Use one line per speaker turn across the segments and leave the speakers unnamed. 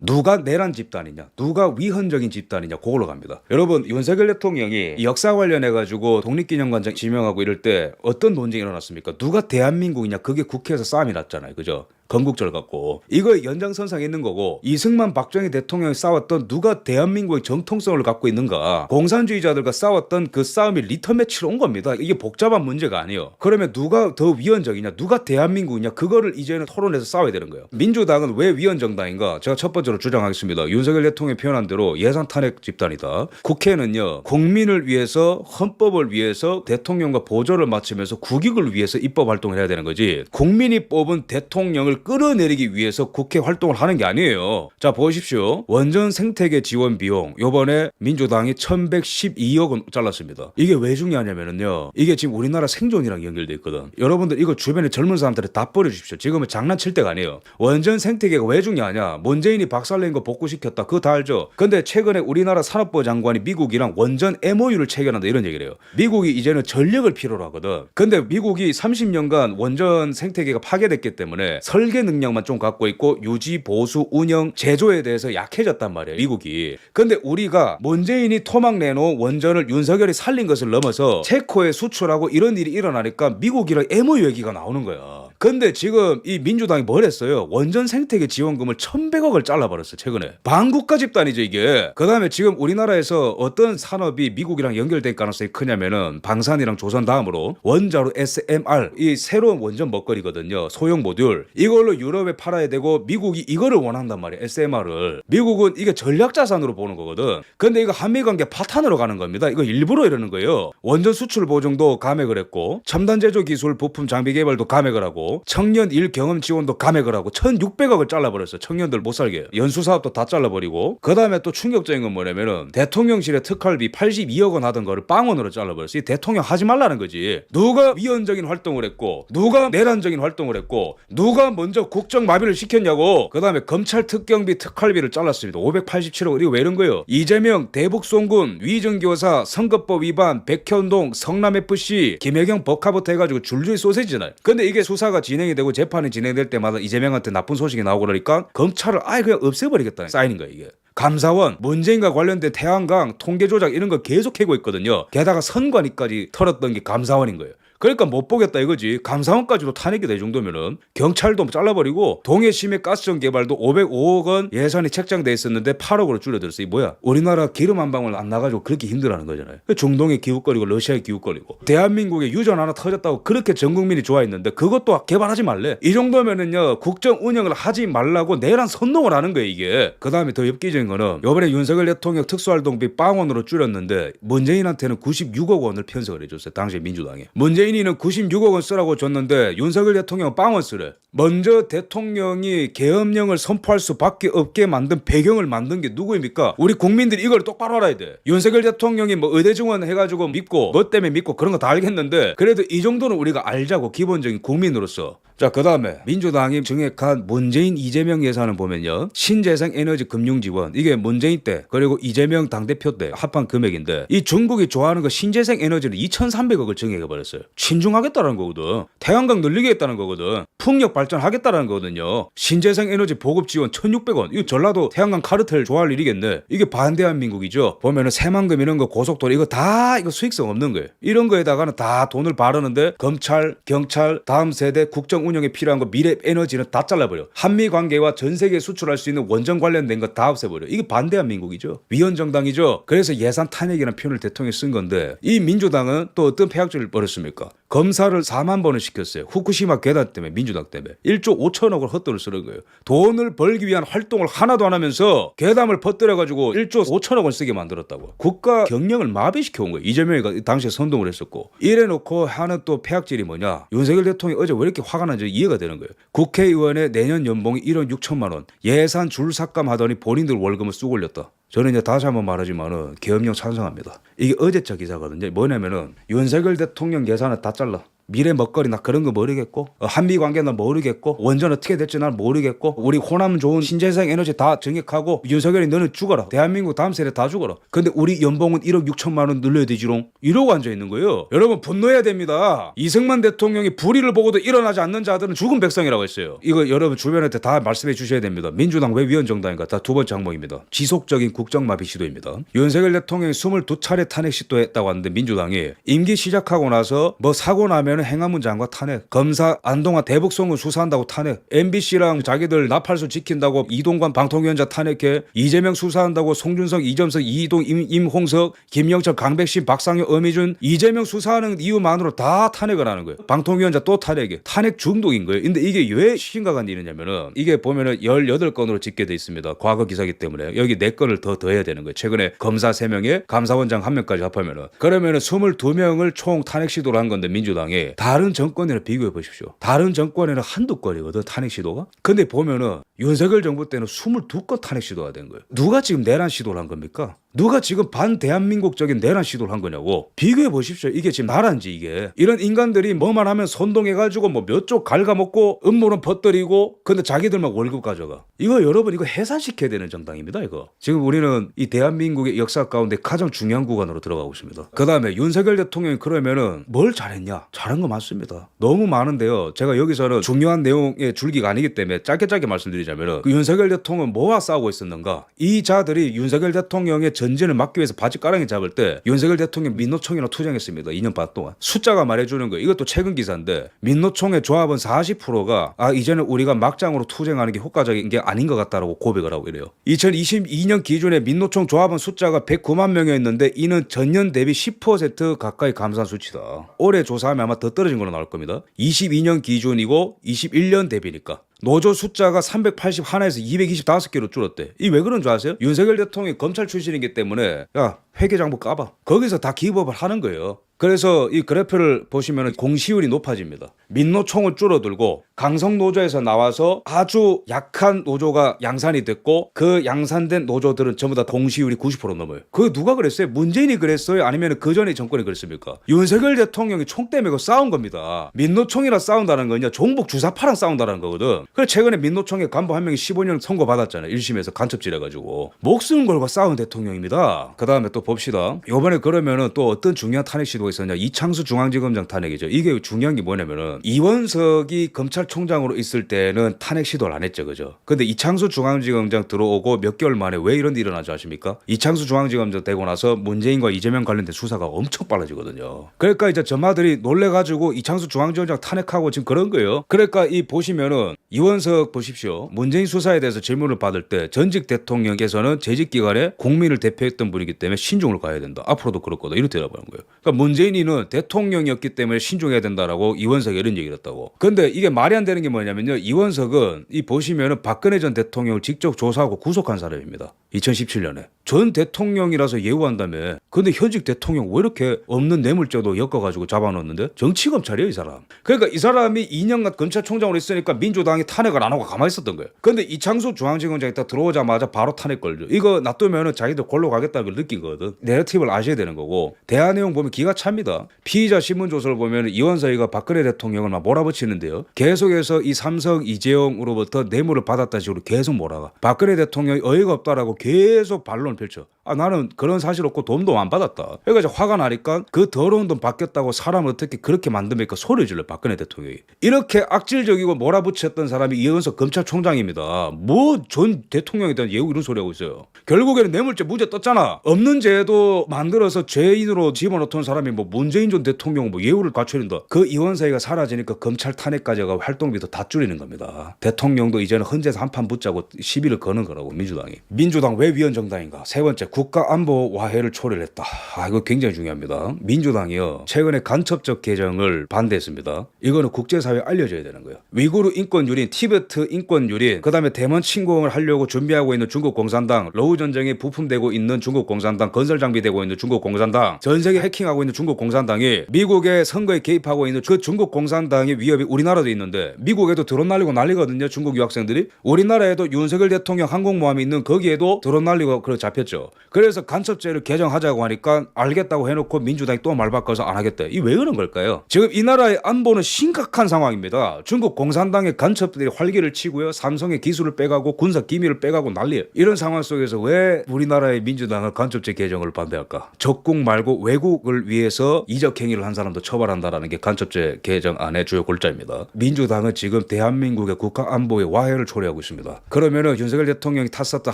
누가 내란 집단이냐, 누가 위헌적인 집단이냐, 그걸로 갑니다. 여러분, 윤석열 대통령이 역사 관련해가지고 독립기념관장 지명하고 이럴 때 어떤 논쟁이 일어났습니까? 누가 대한민국이냐, 그게 국회에서 싸움이 났잖아요. 그죠? 건국절 갖고. 이거 연장선상에 있는 거고, 이승만 박정희 대통령이 싸웠던 누가 대한민국의 정통성을 갖고 있는가, 공산주의자들과 싸웠던 그 싸움이 리터 매치로 온 겁니다. 이게 복잡한 문제가 아니에요. 그러면 누가 더 위헌적이냐, 누가 대한민국이냐, 그거를 이제는 토론해서 싸워야 되는 거예요. 민주당은 왜 위헌 정당인가? 제가 첫 번째로 주장하겠습니다. 윤석열 대통령이 표현한 대로 예산 탄핵 집단이다. 국회는요, 국민을 위해서, 헌법을 위해서 대통령과 보조를 맞추면서 국익을 위해서 입법 활동을 해야 되는 거지, 국민이 뽑은 대통령을 끌어내리기 위해서 국회 활동을 하는 게 아니에요. 자, 보십시오. 원전 생태계 지원 비용 요번에 민주당이 1112억 원 잘랐습니다. 이게 왜 중요하냐면요, 이게 지금 우리나라 생존이랑 연결돼 있거든. 여러분들 이거 주변에 젊은 사람들이 다 버려주십시오. 지금은 장난칠 때가 아니에요. 원전 생태계가 왜 중요하냐, 문재인이 박살낸 거 복구시켰다, 그거 다 알죠. 근데 최근에 우리나라 산업부 장관이 미국이랑 원전 MOU를 체결한다, 이런 얘기를 해요. 미국이 이제는 전력을 필요로 하거든. 근데 미국이 30년간 원전 생태계가 파괴됐기 때문에 설계 능력만 좀 갖고 있고 유지, 보수, 운영, 제조에 대해서 약해졌단 말이에요, 미국이. 근데 우리가 문재인이 토막 내놓은 원전을 윤석열이 살린 것을 넘어서 체코에 수출하고 이런 일이 일어나니까 미국이랑 MOU 얘기가 나오는 거야. 근데 지금 이 민주당이 뭘 했어요? 원전 생태계 지원금을 1,100억을 잘라버렸어, 최근에. 반국가 집단이죠, 이게. 그 다음에 지금 우리나라에서 어떤 산업이 미국이랑 연결될 가능성이 크냐면은 방산이랑 조선 다음으로 원자로 SMR, 이 새로운 원전 먹거리거든요. 소형 모듈. 이걸로 유럽에 팔아야 되고 미국이 이거를 원한단 말이에요, SMR을. 미국은 이게 전략자산으로 보는 거거든. 근데 이거 한미관계 파탄으로 가는 겁니다. 이거 일부러 이러는 거예요. 원전 수출 보증도 감액을 했고, 첨단 제조 기술 부품 장비 개발도 감액을 하고, 청년 일 경험 지원도 감액을 하고 1,600억을 잘라버렸어요. 청년들 못 살게. 연수사업도 다 잘라버리고. 그 다음에 또 충격적인 건 뭐냐면은 대통령실의 특활비 82억 원 하던 거를 빵원으로 잘라버렸어요. 이 대통령 하지 말라는 거지. 누가 위헌적인 활동을 했고, 누가 내란적인 활동을 했고, 누가 먼저 국정 마비를 시켰냐고. 그 다음에 검찰 특경비 특활비를 잘랐습니다. 587억. 이거 왜 이런 거예요? 이재명, 대북송군, 위정교사, 선거법 위반, 백현동, 성남FC, 김혜경 법카부터 해가지고 줄줄이 소세지잖아요. 근데 이게 수사가 진행이 되고 재판이 진행될 때마다 이재명한테 나쁜 소식이 나오고 그러니까 검찰을 아예 그냥 없애버리겠다는 사인인 거야, 이게. 감사원, 문재인과 관련된 태양광 통계 조작 이런 거 계속 해고 있거든요. 게다가 선관위까지 털었던 게 감사원인 거예요. 그러니까 못 보겠다 이거지. 감사원까지도 탄핵이 될 정도면은 경찰도 잘라버리고, 동해심해 가스전 개발도 505억 원 예산이 책정돼 있었는데 8억으로 줄여들었어. 이 뭐야? 우리나라 기름 한 방울 안 나가지고 그렇게 힘들어하는 거잖아요. 중동에 기웃거리고 러시아에 기웃거리고, 대한민국에 유전 하나 터졌다고 그렇게 전 국민이 좋아했는데 그것도 개발하지 말래. 이 정도면은요, 국정 운영을 하지 말라고 내란 선동을 하는 거예요, 이게. 그 다음에 더 엽기적인 거는 요번에 윤석열 대통령 특수활동비 빵원으로 줄였는데 문재인한테는 96억 원을 편성을 해줬어요, 당시 민주당에. 문재인이는 96억 원 쓰라고 줬는데 윤석열 대통령은 빵원 쓰래. 먼저 대통령이 계엄령을 선포할 수밖에 없게 만든 배경을 만든 게 누구입니까? 우리 국민들이 이걸 똑바로 알아야 돼. 윤석열 대통령이 뭐 의대 증원 해가지고 믿고, 뭐 때문에 믿고, 그런 거 다 알겠는데 그래도 이 정도는 우리가 알자고, 기본적인 국민으로서. 자, 그 다음에 민주당이 증액한 문재인 이재명 예산을 보면요, 신재생 에너지 금융 지원, 이게 문재인 때 그리고 이재명 당대표 때 합한 금액인데, 이 중국이 좋아하는 거 신재생 에너지를 2,300억을 증액해버렸어요. 신중하겠다는 거거든. 태양광 늘리겠다는 거거든. 풍력 발전하겠다는 거거든요. 신재생 에너지 보급 지원 1,600원. 이거 전라도 태양광 카르텔 좋아할 일이겠네. 이게 반대한민국이죠. 보면은 새만금 이런 거, 고속도로 이거 다 이거 수익성 없는 거예요. 이런 거에다가는 다 돈을 바르는데 검찰, 경찰, 다음 세대 국정 운영에 필요한 거, 미래 에너지는 다 잘라버려. 한미 관계와 전 세계에 수출할 수 있는 원전 관련된 거 다 없애버려. 이게 반대한민국이죠. 위헌 정당이죠. 그래서 예산 탄핵이라는 표현을 대통령이 쓴 건데, 이 민주당은 또 어떤 폐악질을 벌였습니까? 검사를 4만 번을 시켰어요. 후쿠시마 괴담 때문에, 민주당 때문에 1조 5천억을 헛돈을 쓰는 거예요. 돈을 벌기 위한 활동을 하나도 안 하면서 괴담을 퍼뜨려가지고 1조 5천억을 쓰게 만들었다고. 국가 경영을 마비시켜 온 거예요. 이재명이 당시에 선동을 했었고. 이래놓고 하는 또 폐악질이 뭐냐, 윤석열 대통령이 어제 왜 이렇게 화가 난지 이해가 되는 거예요. 국회의원의 내년 연봉이 1억 6천만 원, 예산 줄 삭감하더니 본인들 월급을 쑥 올렸다. 저는 이제 다시 한번 말하지만은 계엄령 찬성합니다. 이게 어제자 기사거든요. 뭐냐면은 윤석열 대통령 예산을 다 잘라. 미래 먹거리나 그런 거 모르겠고 한미 관계는 모르겠고 원전 어떻게 될지 난 모르겠고 우리 호남 좋은 신재생 에너지 다 정액하고 윤석열이 너는 죽어라. 대한민국 다음 세대 다 죽어라. 근데 우리 연봉은 1억 6천만 원 늘려야 되지롱. 이러고 앉아있는 거예요. 여러분 분노해야 됩니다. 이승만 대통령이 불의를 보고도 일어나지 않는 자들은 죽은 백성이라고 했어요. 이거 여러분 주변한테 다 말씀해 주셔야 됩니다. 민주당 왜 위헌정당인가? 다 두 번째 항목입니다. 지속적인 국정마비 시도입니다. 윤석열 대통령이 22차례 탄핵 시도했다고 하는데 민주당이 임기 시작하고 나서 뭐 사고 나면 행안부 장관 탄핵, 검사 안동아 대북송금 수사한다고 탄핵, MBC랑 자기들 나팔수 지킨다고 이동관 방통위원장 탄핵해, 이재명 수사한다고 송준석, 이점석, 이동, 임홍석, 김영철, 강백신, 박상효, 엄희준 이재명 수사하는 이유만으로 다 탄핵을 하는 거예요. 방통위원장 또 탄핵해. 탄핵 중독인 거예요. 근데 이게 왜 심각한 일이냐면은 이게 보면은 18건으로 집계돼 있습니다. 과거 기사기 때문에 여기 4건을 더 더해야 되는 거예요. 최근에 검사 3명에 감사원장 1명까지 합하면은 그러면은 22명을 총 탄핵 시도를 한 건데 민주당이 다른 정권이랑 비교해 보십시오. 다른 정권에는 한두 건이거든 탄핵 시도가. 근데 보면은 윤석열 정부 때는 22건 탄핵 시도가 된 거예요. 누가 지금 내란 시도를 한 겁니까? 누가 지금 반대한민국적인 내란 시도를 한 거냐고. 비교해 보십시오. 이게 지금 나라인지 이게. 이런 인간들이 뭐만 하면 선동해가지고 뭐 몇 쪽 갉아먹고 음모론 퍼뜨리고 근데 자기들만 월급 가져가. 이거 여러분 이거 해산시켜야 되는 정당입니다 이거. 지금 우리는 이 대한민국의 역사 가운데 가장 중요한 구간으로 들어가고 있습니다. 그 다음에 윤석열 대통령이 그러면은 뭘 잘했냐? 잘한 거 맞습니다. 너무 많은데요. 제가 여기서는 중요한 내용의 줄기가 아니기 때문에 짧게 말씀드리자면은 그 윤석열 대통령은 뭐와 싸우고 있었는가? 이 자들이 윤석열 대통령의 전진을 막기 위해서 바지가랑이 잡을 때 윤석열 대통령 민노총이랑 투쟁했습니다. 2년 반 동안. 숫자가 말해주는 거예요. 이것도 최근 기사인데 민노총의 조합은 40%가 이제는 우리가 막장으로 투쟁하는 게 효과적인 게 아닌 것 같다라고 고백을 하고 이래요. 2022년 기준에 민노총 조합원 숫자가 109만 명이었는데 이는 전년 대비 10% 가까이 감소한 수치다. 올해 조사하면 아마 더 떨어진 걸로 나올 겁니다. 22년 기준이고 21년 대비니까. 노조 숫자가 381에서 225개로 줄었대. 이 왜 그런 줄 아세요? 윤석열 대통령이 검찰 출신이기 때문에 야 회계장부 까봐. 거기서 다 기법을 하는 거예요. 그래서 이 그래프를 보시면 공시율이 높아집니다. 민노총을 줄어들고 강성노조에서 나와서 아주 약한 노조가 양산이 됐고 그 양산된 노조들은 전부 다 공시율이 90% 넘어요. 그거 누가 그랬어요? 문재인이 그랬어요? 아니면 그 전에 정권이 그랬습니까? 윤석열 대통령이 총대 메고 싸운 겁니다. 민노총이랑 싸운다는 건요 종북 주사파랑 싸운다는 거거든. 그래서 최근에 민노총의 간부 한 명이 15년 선고받았잖아요. 1심에서 간첩질해가지고. 목숨 걸고 싸운 대통령입니다. 그 다음에 또 봅시다. 이번에 그러면은 또 어떤 중요한 탄핵 시도가 있었냐. 이창수 중앙지검장 탄핵이죠. 이게 중요한 게 뭐냐면은 이원석이 검찰총장으로 있을 때는 탄핵 시도를 안 했죠. 그죠? 근데 이창수 중앙지검장 들어오고 몇 개월 만에 왜 이런 일이 일어나지 아십니까? 이창수 중앙지검장 되고 나서 문재인과 이재명 관련된 수사가 엄청 빨라지거든요. 그러니까 이제 저마들이 놀래가지고 이창수 중앙지검장 탄핵하고 지금 그런 거예요. 그러니까 이 보시면은 이원석 보십시오. 문재인 수사에 대해서 질문을 받을 때 전직 대통령께서는 재직 기간에 국민을 대표했던 분이기 때문에 신중을 가야 된다. 앞으로도 그럴 거다. 이렇게 대답하는 거예요. 그러니까 문재인이는 대통령이었기 때문에 신중해야 된다라고 이원석이 이런 얘기를 했다고. 근데 이게 말이 안 되는 게 뭐냐면요. 이원석은 이 보시면은 박근혜 전 대통령을 직접 조사하고 구속한 사람입니다. 2017년에. 전 대통령이라서 예우한다며. 근데 현직 대통령 왜 이렇게 없는 뇌물죄도 엮어가지고 잡아놓는데? 정치검찰이에요, 이 사람. 그러니까 이 사람이 2년간 검찰총장으로 있으니까 민주당이 탄핵을 안 하고 가만히 있었던 거예요. 근데 이창수 중앙지검장이 딱 들어오자마자 바로 탄핵 걸죠. 이거 놔두면은 자기들 골로 가겠다는 걸 느낀 거거든. 내러티브를 아셔야 되는 거고. 대화 내용 보면 기가 찹니다. 피의자 신문조서를 보면 이원석이가 박근혜 대통령을 막 몰아붙이는데요. 계속해서 이 삼성 이재용으로부터 뇌물을 받았다 식으로 계속 몰아가. 박근혜 대통령이 어이가 없다라고 계속 반론을 펼쳐. 나는 그런 사실 없고 돈도 안 받았다. 그러니까 이제 화가 나니까 그 더러운 돈 받겠다고 사람을 어떻게 그렇게 만듭니까? 소리 질러 박근혜 대통령이. 이렇게 악질적이고 몰아붙였던 사람이 이원석 검찰총장입니다. 뭐 전 대통령에 대한 예우 이런 소리 하고 있어요. 결국에는 뇌물죄 무죄 떴잖아. 없는 죄도 만들어서 죄인으로 집어넣던 사람이 뭐 문재인 전 대통령 뭐 예우를 갖춰야 된다. 그 이원석이가 사라지니까 검찰 탄핵까지가 활동비도 다 줄이는 겁니다. 대통령도 이제는 헌재에서 한판 붙자고 시비를 거는 거라고 민주당이. 민주당 왜 위헌정당인가? 세 번째 국가안보 와해를 초래했다. 이거 굉장히 중요합니다. 민주당이요 최근에 간첩적 개정을 반대했습니다. 이거는 국제사회에 알려져야 되는 거예요. 위구르 인권유린, 티베트 인권유린, 그 다음에 대만 침공을 하려고 준비하고 있는 중국 공산당, 러우 전쟁에 부품되고 있는 중국 공산당, 건설 장비되고 있는 중국 공산당, 전 세계 해킹하고 있는 중국 공산당이 미국의 선거에 개입하고 있는 그 중국 공산당의 위협이 우리나라도 있는데 미국에도 드론 날리고 난리거든요. 중국 유학생들이. 우리나라에도 윤석열 대통령 항공모함이 있는 거기에도 드론 날리고 그렇게 잡혔죠. 그래서 간첩죄를 개정하자고 하니까 알겠다고 해놓고 민주당이 또 말 바꿔서 안 하겠다. 이 왜 그런 걸까요? 지금 이 나라의 안보는 심각한 상황입니다. 중국 공산당의 간첩들이 활기를 치고요. 삼성의 기술을 빼가고 군사 기밀을 빼가고 난리예요. 이런 상황 속에서 왜 우리나라의 민주당은 간첩죄 개정을 반대할까? 적국 말고 외국을 위해서 이적 행위를 한 사람도 처벌한다라는 게 간첩죄 개정안의 주요 골자입니다. 민주당은 지금 대한민국의 국가 안보의 와해를 초래하고 있습니다. 그러면은 윤석열 대통령이 탔었던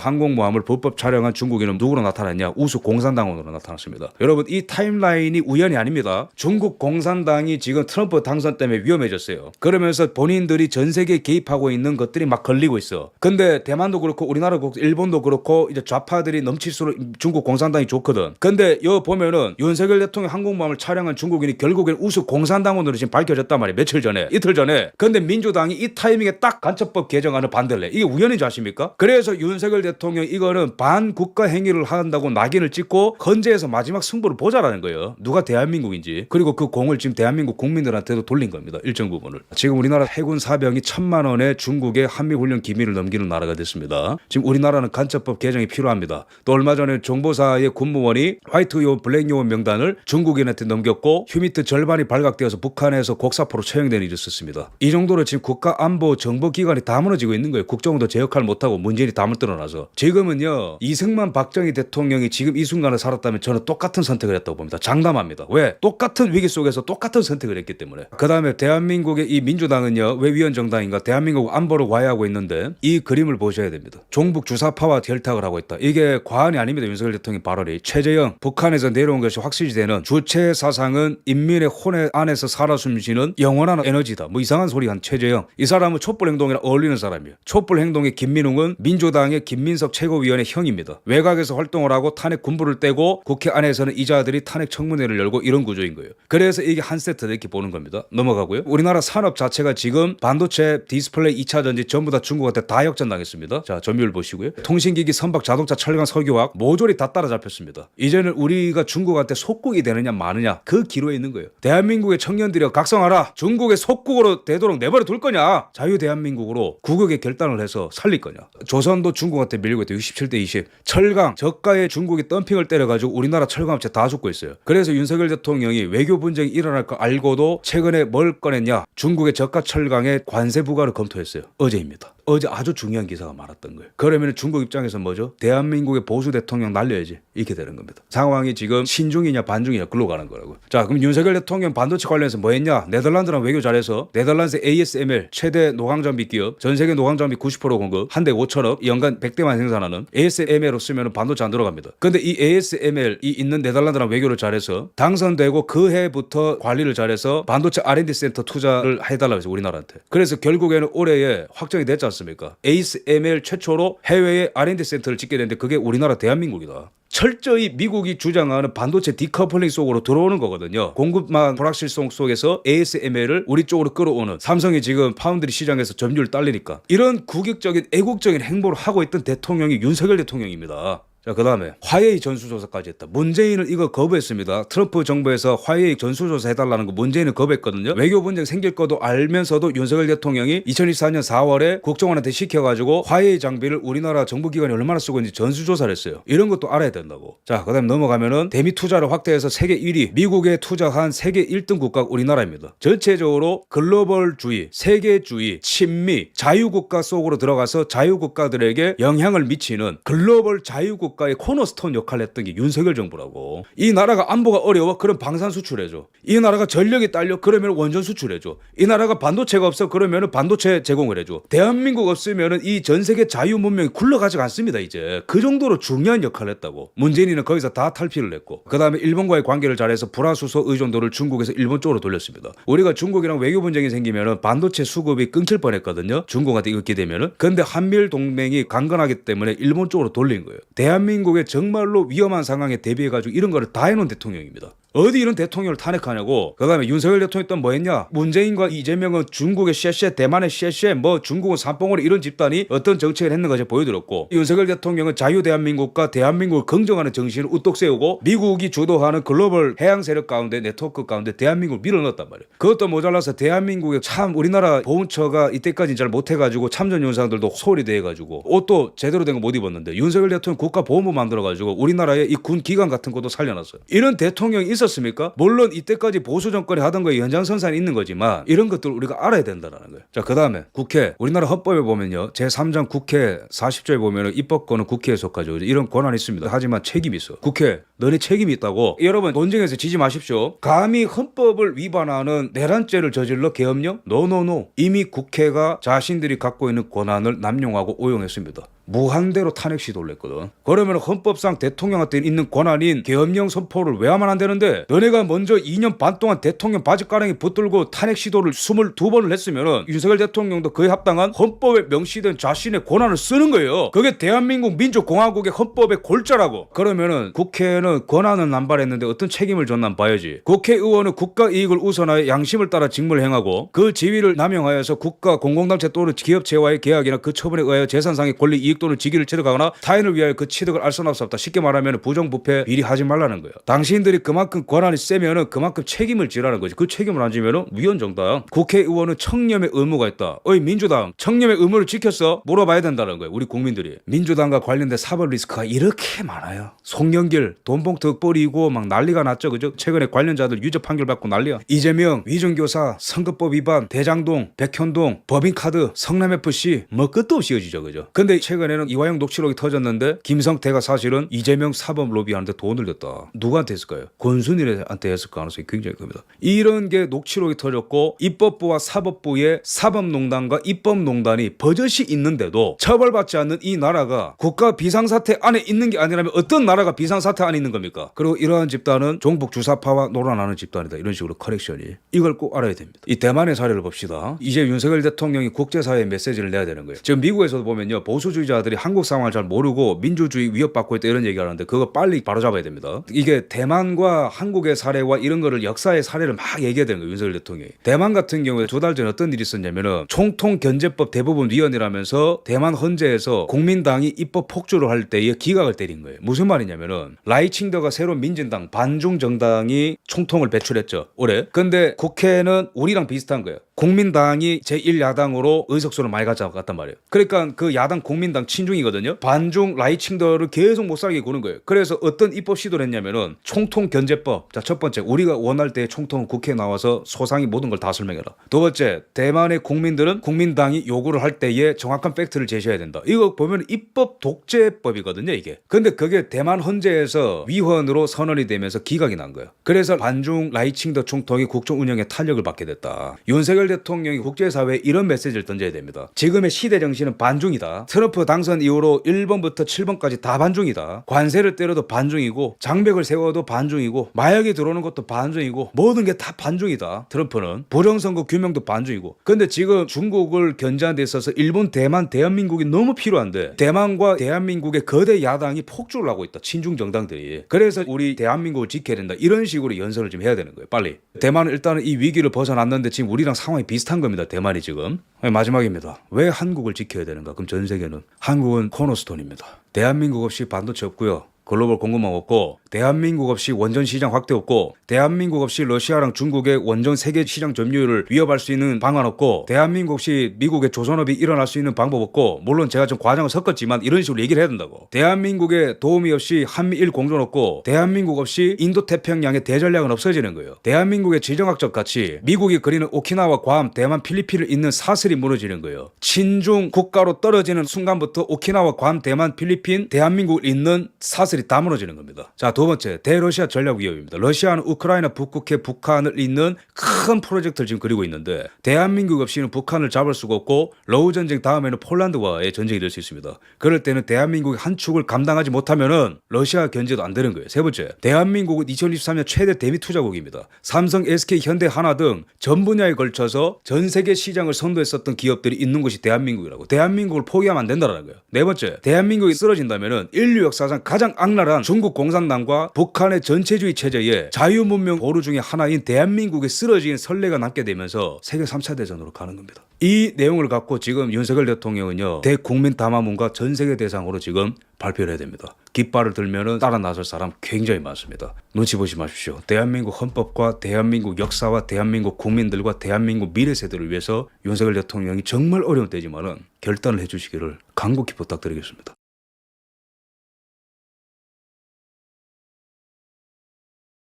항공모함을 불법 촬영한 중국인은 누구로 나타났냐? 우수 공산당원으로 나타났습니다. 여러분 이 타임라인이 우연이 아닙니다. 중국 공산당이 지금 트럼프 당선 때문에 위험해졌어요. 그러면서 본인들이 전 세계에 개입하고 있는 것들이 막 걸리고 있어. 근데 대만도 그렇고 우리나라 일본도 그렇고 이제 좌파들이 넘칠수록 중국 공산당이 좋거든. 근데 여 보면은 윤석열 대통령 항공모함을 촬영한 중국인이 결국엔 우수 공산당원으로 지금 밝혀졌단 말이에요. 며칠 전에, 이틀 전에. 근데 민주당이 이 타이밍에 딱 간첩법 개정안을 반대를 해. 이게 우연인 줄 아십니까? 그래서 윤석열 대통령 이거는 반국가 행위를 한다고 낙인을 찍고 헌재에서 마지막 승부를 보자라는 거예요. 누가 대한민국인지. 그리고 그 공을 지금 대한민국 국민들한테도 돌린 겁니다. 일정 부분을. 지금 우리나라 해군 사병이 1,000만 원에 중국에 한미훈련 기밀을 넘기는 나라가 됐습니다. 지금 우리나라는 간첩법 개정이 필요합니다. 또 얼마 전에 정보사의 군무원이 화이트 요원, 블랙 요원 명단을 중국인한테 넘겼고 휴미트 절반이 발각되어서 북한에서 곡사포로 처형된 일이 있었습니다. 이 정도로 지금 국가안보 정보기관이 다 무너지고 있는 거예요. 국정원도 제 역할 못하고 문재인이 다 물들어나서. 지금은요 이승만 박정희 대통령이 지금 이 순간을 살았다면 저는 똑같은 선택을 했다고 봅니다. 장담합니다. 왜? 똑같은 위기 속에서 똑같은 선택을 했기 때문에. 그 다음에 대한민국의 이 민주당은요 왜 위헌정당인가? 대한민국 안보를 와해하고 있는데 이 그림을 보셔야 됩니다. 종북 주사파와 결탁을 하고 있다. 이게 과언이 아닙니다. 윤석열 대통령 발언이. 최재형 북한에서 내려온 것이 확실시 되는 주체 사상은 인민의 혼의 안에서 살아 숨쉬는 영원한 에너지다. 뭐 이상한 소리 한 최재형. 이 사람은 촛불 행동이랑 어울리는 사람이에요. 촛불 행동의 김민웅은 민주당의 김민석 최고위원의 형입니다. 외곽에서 활동을 하고 탄핵 군부를 떼고 국회 안에서는 이자들이 탄핵 청문회를 열고 이런 구조인 거예요. 그래서 이게 한 세트다 이렇게 보는 겁니다. 넘어가고요. 우리나라 산업 자체가 지금 반도체, 디스플레이, 2차 전지 전부 다 중국한테 다 역전당했습니다. 자, 점유율 보시고요. 통신기기, 선박, 자동차, 철강, 석유화학 모조리 다 따라잡혔습니다. 이제는 우리가 중국한테 속국이 되느냐 마느냐 그 기로에 있는 거예요. 대한민국의 청년들이 각성하라. 중국의 속국으로 되도록 내버려 둘 거냐? 자유 대한민국으로 국익의 결단을 해서 살릴 거냐? 조선도 중국한테 밀리고 있대. 67대 20. 철강 저가에 중국이 덤핑을 때려가지고 우리나라 철강업체 다 죽고 있어요. 그래서 윤석열 대통령이 외교 분쟁이 일어날 거 알고도 최근에 뭘 꺼냈냐? 중국의 저가 철강에 관세 부과를 검토했어요. 어제입니다. 어제 아주 중요한 기사가 많았던 거예요. 그러면 중국 입장에서 뭐죠? 대한민국의 보수 대통령 날려야지. 이렇게 되는 겁니다. 상황이 지금 신중이냐 반중이냐 글로 가는 거라고. 자, 그럼 윤석열 대통령 반도체 관련해서 뭐 했냐? 네덜란드랑 외교 잘해서 네덜란드 ASML 최대 노광장비 기업, 전 세계 노광장비 90% 공급, 한 대 5천억, 연간 100대만 생산하는 ASML로 쓰면 반도체 안 들어갑니다. 근데 이 ASML이 있는 네덜란드랑 외교를 잘해서 당선되고 그 해부터 관리를 잘해서 반도체 R&D 센터 투자를 해달라고 해서 우리나라한테. 그래서 결국에는 올해에 확정이 됐지 않습니까? ASML 최초로 해외에 R&D 센터를 짓게 됐는데 그게 우리나라 대한민국이다. 철저히 미국이 주장하는 반도체 디커플링 속으로 들어오는 거거든요. 공급망 불확실성 속에서 ASML을 우리 쪽으로 끌어오는. 삼성이 지금 파운드리 시장에서 점유율 딸리니까. 이런 국익적인 애국적인 행보를 하고 있던 대통령이 윤석열 대통령입니다. 자, 그 다음에 화웨이 전수조사까지 했다. 문재인은 이거 거부했습니다. 트럼프 정부에서 화웨이 전수조사 해달라는 거 문재인은 거부했거든요. 외교 분쟁 생길 거도 알면서도 윤석열 대통령이 2024년 4월에 국정원한테 시켜가지고 화웨이 장비를 우리나라 정부기관이 얼마나 쓰고 있는지 전수조사를 했어요. 이런 것도 알아야 된다고. 자, 그 다음에 넘어가면은 대미 투자를 확대해서 세계 1위, 미국에 투자한 세계 1등 국가가 우리나라입니다. 전체적으로 글로벌주의, 세계주의, 친미, 자유국가 속으로 들어가서 자유국가들에게 영향을 미치는 글로벌 자유국가 국가의 코너스톤 역할을 했던 게 윤석열 정부라고. 이 나라가 안보가 어려워? 그럼 방산 수출해줘. 이 나라가 전력이 딸려? 그러면 원전 수출해줘. 이 나라가 반도체가 없어? 그러면 반도체 제공을 해줘. 대한민국 없으면 이 전 세계 자유 문명이 굴러가지 않습니다. 이제 그 정도로 중요한 역할을 했다고. 문재인이는 거기서 다 탈피를 했고, 그 다음에 일본과의 관계를 잘해서 불화수소 의존도를 중국에서 일본 쪽으로 돌렸습니다. 우리가 중국이랑 외교 분쟁이 생기면 반도체 수급이 끊길 뻔했거든요. 중국한테 이렇게 되면은. 근데 한미일 동맹이 강건하기 때문에 일본 쪽으로 돌린 거예요. 대한민국의 정말로 위험한 상황에 대비해가지고 이런 거를 다 해놓은 대통령입니다. 어디 이런 대통령을 탄핵하냐고. 그다음에 윤석열 대통령이 또 뭐 했냐. 문재인과 이재명은 중국의 셰셰, 대만의 셰셰, 뭐 중국은 삼봉오리 이런 집단이 어떤 정책을 했는가 제가 보여드렸고, 윤석열 대통령은 자유 대한민국과 대한민국을 긍정하는 정신을 우뚝 세우고 미국이 주도하는 글로벌 해양 세력 가운데 네트워크 가운데 대한민국을 밀어넣었단 말이에요. 그것도 모자라서 대한민국에 참 우리나라 보훈처가 이때까지 잘 못해가지고 참전 용사들도 소홀히 돼가지고 옷도 제대로 된 거 못 입었는데 윤석열 대통령 국가보훈부 만들어가지고 우리나라의 이 군 기관 같은 것도 살려놨어요. 이런 대통령이 있었습니까? 물론 이때까지 보수 정권이 하던 거에 연장선상에 있는 거지만 이런 것들을 우리가 알아야 된다는 거예요. 자, 그 다음에 국회. 우리나라 헌법에 보면요, 제3장 국회 40조에 보면 입법권은 국회에 속하죠. 이런 권한이 있습니다. 하지만 책임이 있어. 국회, 너네 책임이 있다고. 여러분 논쟁에서 지지 마십시오. 감히 헌법을 위반하는 내란죄를 저질러 계엄령? 노노노. 이미 국회가 자신들이 갖고 있는 권한을 남용하고 오용했습니다. 무한대로 탄핵 시도를 했거든. 그러면 헌법상 대통령한테 있는 권한인 계엄령 선포를 왜 하면 안 되는데, 너네가 먼저 2년 반 동안 대통령 바지가랑이 붙들고 탄핵 시도를 22번을 했으면 윤석열 대통령도 그에 합당한 헌법에 명시된 자신의 권한을 쓰는 거예요. 그게 대한민국 민주공화국의 헌법의 골자라고. 그러면은 국회는 권한은 남발했는데 어떤 책임을 졌나 봐야지. 국회의원은 국가 이익을 우선하여 양심을 따라 직무를 행하고 그 지위를 남용하여서 국가 공공단체 또는 기업체와의 계약이나 그 처분에 의하여 재산상의 권리 이익 또는 직위를 취득하거나 타인을 위하여 그 취득을 알선할 수 없다. 쉽게 말하면 부정부패 비리하지 말라는 거예요. 당신들이 그만큼 권한이 세면은 그만큼 책임을 지라는 거지. 그 책임을 안 지면은 위헌정당. 국회의원은 청렴의 의무가 있다. 어이 민주당, 청렴의 의무를 지켰어? 물어봐야 된다는 거예요. 우리 국민들이. 민주당과 관련된 사법 리스크가 이렇게 많아요. 송영길 돈봉투 뿌리고 막 난리가 났죠. 그죠? 최근에 관련자들 유죄 판결 받고 난리야. 이재명 위정교사, 선거법 위반, 대장동, 백현동, 법인카드, 성남FC 뭐 끝도 없이 이어지죠. 그죠? 근데 최근에는 이화영 녹취록이 터졌는데 김성태가 사실은 이재명 사법 로비하는데 돈을 냈다. 누구한테 했을까요? 권순일한테 했을 가능성이 굉장히 큽니다. 이런 게 녹취록이 터졌고 입법부와 사법부의 사법농단과 입법농단이 버젓이 있는데도 처벌받지 않는 이 나라가 국가 비상사태 안에 있는 게 아니라면 어떤 나라가 비상사태 안에 있는 겁니까? 그리고 이러한 집단은 종북 주사파와 놀아나는 집단이다. 이런 식으로 커렉션이. 이걸 꼭 알아야 됩니다. 이 대만의 사례를 봅시다. 이제 윤석열 대통령이 국제사회에 메시지를 내야 되는 거예요. 지금 미국에서도 보면요, 보수주의자들이 한국 상황을 잘 모르고 민주주의 위협받고 있다 이런 얘기하는데 그거 빨리 바로잡아야 됩니다. 이게 대만과 한국의 사례와 이런 거를 역사의 사례를 막 얘기해야 되는 거예요. 윤석열 대통령이. 대만 같은 경우에 2달 전에 어떤 일이 있었냐면은 총통견제법 대부분 위원이라면서 대만 헌재에서 국민당이 입법 폭주를 할 때에 기각을 때린 거예요. 무슨 말이냐면은 라이칭더가 새로운 민진당 반중 정당이 총통을 배출했죠. 올해. 근데 국회는 우리랑 비슷한 거예요. 국민당이 제1야당으로 의석수를 많이 가져갔단 말이에요. 그러니까 그 야당 국민당 친중이거든요. 반중 라이칭더를 계속 못 살게 구는 거예요. 그래서 어떤 입법 시도를 했냐면은 총통견제법. 자, 첫 번째, 우리가 원할 때 총통은 국회에 나와서 소상히 모든 걸 다 설명해라. 두 번째, 대만의 국민들은 국민당이 요구를 할 때에 정확한 팩트를 제시해야 된다. 이거 보면 입법 독재법이거든요, 이게. 근데 그게 대만 헌재에서 위헌으로 선언이 되면서 기각이 난 거예요. 그래서 반중 라이칭더 총통이 국정 운영에 탄력을 받게 됐다. 윤석열 대통령이 국제사회에 이런 메시지를 던져야 됩니다. 지금의 시대 정신은 반중이다. 트럼프 당선 이후로 1번부터 7번까지 다 반중이다. 관세를 때려도 반중이고 장벽을 세워도 반중이고 마약이 들어오는 것도 반중이고 모든 게 다 반중이다. 트럼프는 부정선거 규명도 반중이고. 근데 지금 중국을 견제하는 데 있어서 일본, 대만, 대한민국이 너무 필요한데 대만과 대한민국의 거대 야당이 폭주를 하고 있다. 친중 정당들이. 그래서 우리 대한민국을 지켜야 된다. 이런 식으로 연설을 좀 해야 되는 거예요. 빨리. 대만은 일단은 이 위기를 벗어났는데 지금 우리랑 상황이 비슷한 겁니다. 대만이 지금. 마지막입니다. 왜 한국을 지켜야 되는가? 그럼 전 세계는. 한국은 코너스톤입니다. 대한민국 없이 반도체 없고요. 글로벌 공급망 없고, 대한민국 없이 원전 시장 확대 없고, 대한민국 없이 러시아랑 중국의 원전 세계 시장 점유율을 위협할 수 있는 방안 없고, 대한민국 없이 미국의 조선업이 일어날 수 있는 방법 없고, 물론 제가 좀 과장을 섞었지만 이런 식으로 얘기를 해야 된다고. 대한민국의 도움이 없이 한미일 공존 없고, 대한민국 없이 인도태평양의 대전략은 없어지는 거예요. 대한민국의 지정학적 가치, 미국이 그리는 오키나와 괌, 대만, 필리핀을 잇는 사슬이 무너지는 거예요. 친중 국가로 떨어지는 순간부터 오키나와 괌, 대만, 필리핀, 대한민국을 잇는 사슬이 다 무너지는 겁니다. 자, 두 번째, 대러시아 전략 위협입니다. 러시아는 우크라이나 북극해 북한을 잇는 큰 프로젝트를 지금 그리고 있는데 대한민국 없이는 북한을 잡을 수가 없고 러우 전쟁 다음에는 폴란드와의 전쟁이 될 수 있습니다. 그럴 때는 대한민국의 한 축을 감당하지 못하면은 러시아 견제도 안 되는 거예요. 세 번째, 대한민국은 2023년 최대 대미 투자국입니다. 삼성, SK, 현대, 하나 등 전 분야에 걸쳐서 전 세계 시장을 선도했었던 기업들이 있는 곳이 대한민국이라고. 대한민국을 포기하면 안 된다는 거예요. 네 번째, 대한민국이 쓰러진다면은 인류 역사상 가장 악랄한 중국 공산당과 북한의 전체주의 체제에 자유문명 보루 중에 하나인 대한민국의 쓰러진 선례가 남게 되면서 세계 3차 대전으로 가는 겁니다. 이 내용을 갖고 지금 윤석열 대통령은요, 대국민 담화문과 전 세계 대상으로 지금 발표를 해야 됩니다. 깃발을 들면은 따라 나설 사람 굉장히 많습니다. 눈치 보지 마십시오. 대한민국 헌법과 대한민국 역사와 대한민국 국민들과 대한민국 미래 세대를 위해서 윤석열 대통령이 정말 어려운 때지만은 결단을 해주시기를 간곡히 부탁드리겠습니다.